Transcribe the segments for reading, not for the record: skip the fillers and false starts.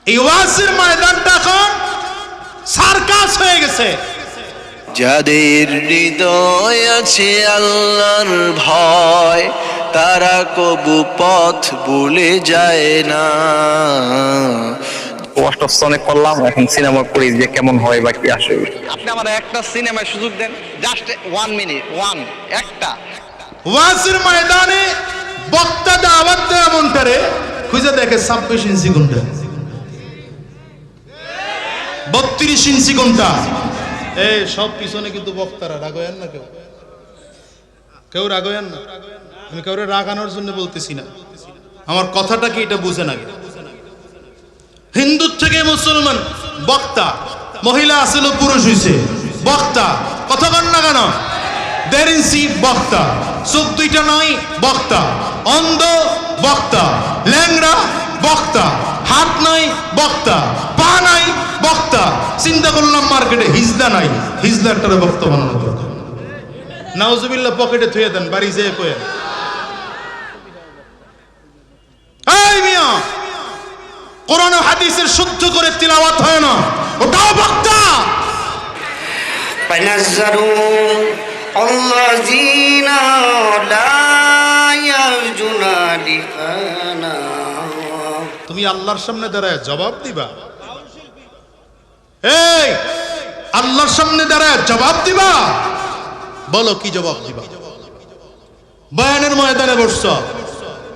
এই ওয়াজের ময়দানটা এখন সার্কাস হয়ে গেছে। যাদের হৃদয় আছে আল্লাহর ভয়, তারা কবু পথ ভুলে যায় না। ওয়াশ অনেক করলাম, এখন সিনেমা করি যে কেমন হয় বা কি আসে। আপনি আমার একটা সিনেমায় সুযোগ দেন, জাস্ট 1 মিনিট, একটা ওয়াজের ময়দানে বক্তা দাওয়াত দেয় এমনটারে খুঁজে দেখে 26 ইঞ্চি কোনটা, 32 ইঞ্চি কোনটা। এই সব পিছনে কিন্তু বক্তারা, রাগয়েন না, কেউ রাগয়েন না। আমি কাউরে রাগানোর জন্য বলতেছি না, আমার কথাটা কি এটা বুঝে না। হিন্দু থেকে মুসলমান বক্তা, মহিলা আসলে পুরুষ হইছে বক্তা, কথা কন না কেন? 1.5 ইঞ্চি বক্তা, চোখ দুইটা নাই বক্তা, অন্ধ বক্তা, ল্যাংড়া বক্তা, হাত নাই বক্তা, পা নাই বক্তা। চিন্তা করলাম মার্কেটে হিজলা নাই, হিজলা একটা বক্তা বানানো দরকার। নাউজুবিল্লাহ পকেটে থুয়ে দেন, বাড়ি যেয়ে কয়ে এই মিয়া কোরআন ও হাদিসের শুদ্ধ করে তিলাওয়াত হয় না, ওটাও বক্তা। ফানাজ্জারু আল্লাযিনা লা ইয়ারজুনা লিকানা। তুমি আল্লাহর সামনে দাঁড়ায় জবাব দিবা? এই আল্লাহর সামনে দাঁড়ায় জবাব দিবা? বলো কি জবাব দিবা? বয়ানের ময়দানে বসছ,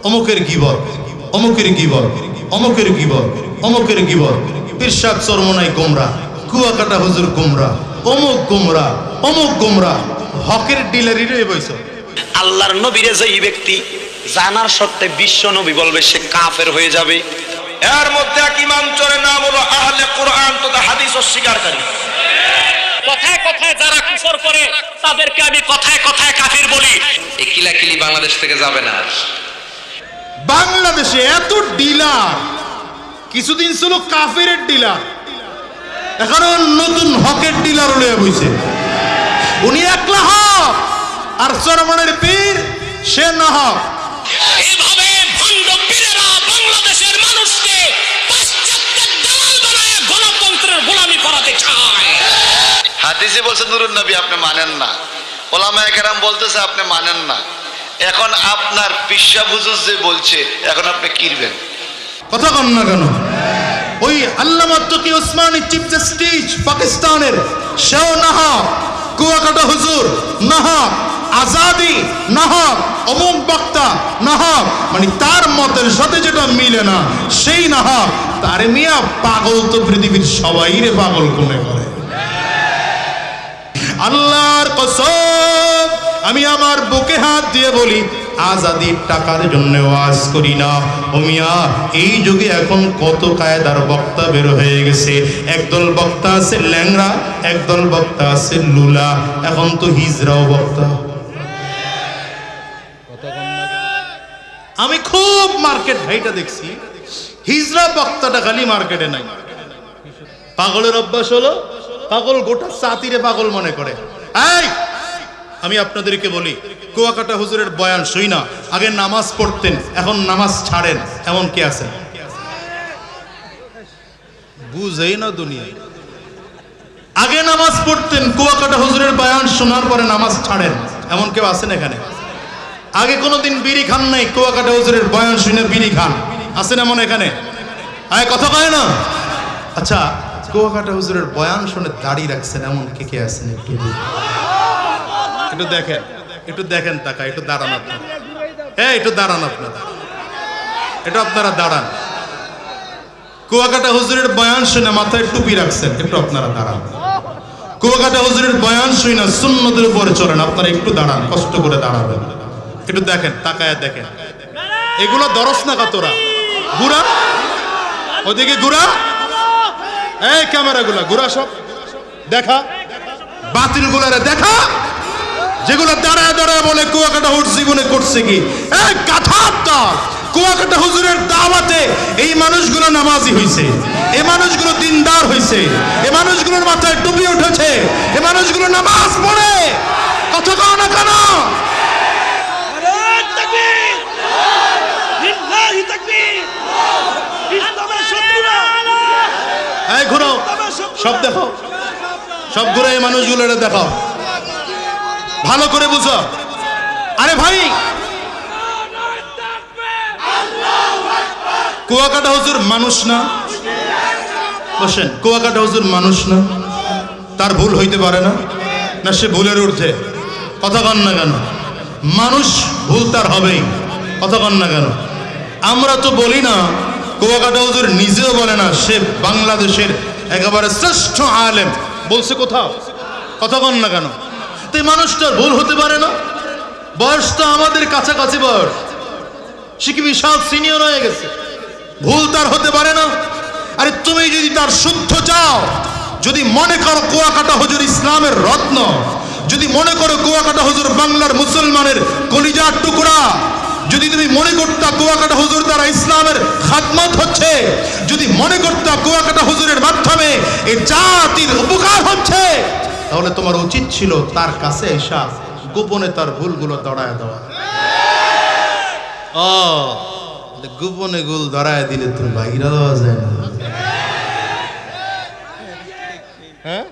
অমুকের গীবত, অমুকের গীবত, অমুকের গীবত, অমুকের গীবত, ইরশাদ চরমনাই গোমরা, কুয়াকাটা হুজুর গোমরা, অমুক গোমরা, অমুক গোমরা, হকের ডিলারি রয়ে বইছ। আল্লাহর নবীরে যেই ব্যক্তি জানার সত্ত্বে বিশ্ব নবী বলবে সে কাফের হয়ে যাবে, এর মধ্যে এক ইমাম চোরের নাম হলো আহলে কোরআন তথা হাদিস অস্বীকারী। কথায় কথায় যারা কুফর করে তাদেরকে আমি কথায় কথায় কাফির বলি। এই কিলাকিলি বাংলাদেশ থেকে যাবে না। বাংলাদেশে এত ডিলার, কিছুদিন ছিল কাফেরের ডিলার, এখন নতুন হকের ডিলার লয়ে বইছে। উনি একলা হক আর চরমনের পীর সে না হক। এইভাবে ভণ্ড পীরেরা বাংলাদেশের মানুষকে পাশ্চাত্যের দালাল বানায় গণতন্ত্রের গোলামি করাতে চায়। হাদিসে বলছে নুরুন নবী আপনি মানেন না, ওলামায়ে কেরাম বলতেছে আপনি মানেন না, এখন আপনার পিসা হুজুর যে বলছে এখন আপনি কিরবেন? কথা কন না কেন? ওই আল্লামা তকি ওসমানী চিফ জাস্টিস পাকিস্তানের সেও না হক, কুয়াকাটা হুজুর না হক, আজাদি না হক, অমুক বক্তা না হক, মানে তার মতের সাথে যেটা মিলে না সেই না হক। তারে মিয়া পাগল তো পৃথিবীর সবাই রে পাগল মনে করে। আল্লাহর কসম, আমি আমার বুকে হাত দিয়ে বলি, আজাদির টাকার জন্য ওয়াজ করি না। ও মিয়া, এই যুগে এখন কত কায়দার বক্তা বের হয়ে গেছে। একদল বক্তা আছে ল্যাংড়া, একদল বক্তা আছে লুলা, এখন তো হিজরাও বক্তা। আমি খুব মার্কেট ভাইটা দেখছি, হিজরা বক্তাটা খালি মার্কেটে নাই। পাগলের অভ্যাস হলো, পাগল গোটা জাতিরে পাগল মনে করে। এই আমি আপনাদেরকে বলি, কুয়াকাটা হুজুরের বয়ান শুই না, আগে নামাজ পড়তেন এখন নামাজ ছাড়েন, এমন কে আছেন? বুঝেই না দুনিয়ায়। আগে নামাজ পড়তেন, কুয়াকাটা হুজুরের বয়ান শোনার পরে নামাজ ছাড়েন, এমন কেউ আছেন এখানে? আগে কোনোদিন বিড়ি খান নাই, কুয়াকাটা হুজুরের বয়ান শুনে বিড়ি খান, আছেন এমন এখানে? আয় কথা কয় না। আচ্ছা, কুয়াকাটা হুজুরের বয়ান শুনে দাড়ি রাখছেন এমন কে কে আছেন? একটু দেখেন, একটু দেখেন, টাকা একটু দাঁড়ান আপনারা। হ্যাঁ একটু দাঁড়ান আপনারা, একটু আপনারা দাঁড়ান। কুয়াকাটা হুজুরের বয়ান শুনে মাথায় টুপি রাখছেন, একটু আপনারা দাঁড়ান। কুয়াকাটা হুজুরের বয়ান শুই না সুন্নতের উপরে চলেন, আপনারা একটু দাঁড়ান, কষ্ট করে দাঁড়াবেন। একটু দেখেন, তাকায় দেখেন, এগুলো দরস না কাতরা ঘুরা, ওদিকে ঘুরা, এই ক্যামেরাগুলা ঘুরা, সব দেখা, বাতিল গুলারে দেখা, যেগুলো দাঁড়ায় দাঁড়ায় বলে কুয়াকাটা হুজুর জীবনে করছে কি। এই কাঁথার দল, কুয়াকাটা হুজুরের দাওয়াতে এই মানুষগুলো নামাজি হইছে, এই মানুষগুলো দিনদার হইছে, এই মানুষগুলোর মাথায় টুপি উঠেছে, এই মানুষগুলো নামাজ পড়ে। কথা কও না কেন? লিল্লাহি তাকবীর। ইসলামের শত্রুরা এই ঘুরো, সব দেখো, সব ঘুরে এই মানুষগুলোর দেখাও, ভালো করে বুঝো। আরে ভাই, কুয়াকাটা হুজুর মানুষ না? বসেন, কুয়াকাটা হুজুর মানুষ না? তার ভুল হইতে পারে না? না সে ভুলের ঊর্ধ্বে? কথা কন না কেন? মানুষ, ভুল তার হবেই, কথা কন না কেন? আমরা তো বলি না, কুয়াকাটা হুজুর নিজেও বলে না সে বাংলাদেশের একেবারে শ্রেষ্ঠ আলেম, বলছে কোথাও? কথা কন না কেন? তো এই মানুষটার ভুল হতে পারে না? বয়স তো আমাদের কাছাকাছি বয়স, সে কি বিশাল সিনিয়র হয়ে গেছে, ভুল তার হতে পারে না? আরে তুমি যদি তার শুদ্ধ চাও, যদি মনে করো কুয়াকাটা হুজুর ইসলামের রত্ন, যদি মনে করো কুয়াকাটা হুজুর বাংলার মুসলমানের কলিজার টুকরা, যদি তুমি মনে করতা কুয়াকাটা হুজুর দ্বারা ইসলামের খাদমত হচ্ছে, যদি মনে করতা কুয়াকাটা হুজুরের মাধ্যমে এই জাতির উপকার হচ্ছে, তাহলে তোমার উচিত ছিল তার কাছে এসা গোপনে তার ভুলগুলো দড়ায় দেওয়া। ও গোপনে গোল ধরায় দিলে তো বাইরা দেওয়া যায় না। হ্যাঁ,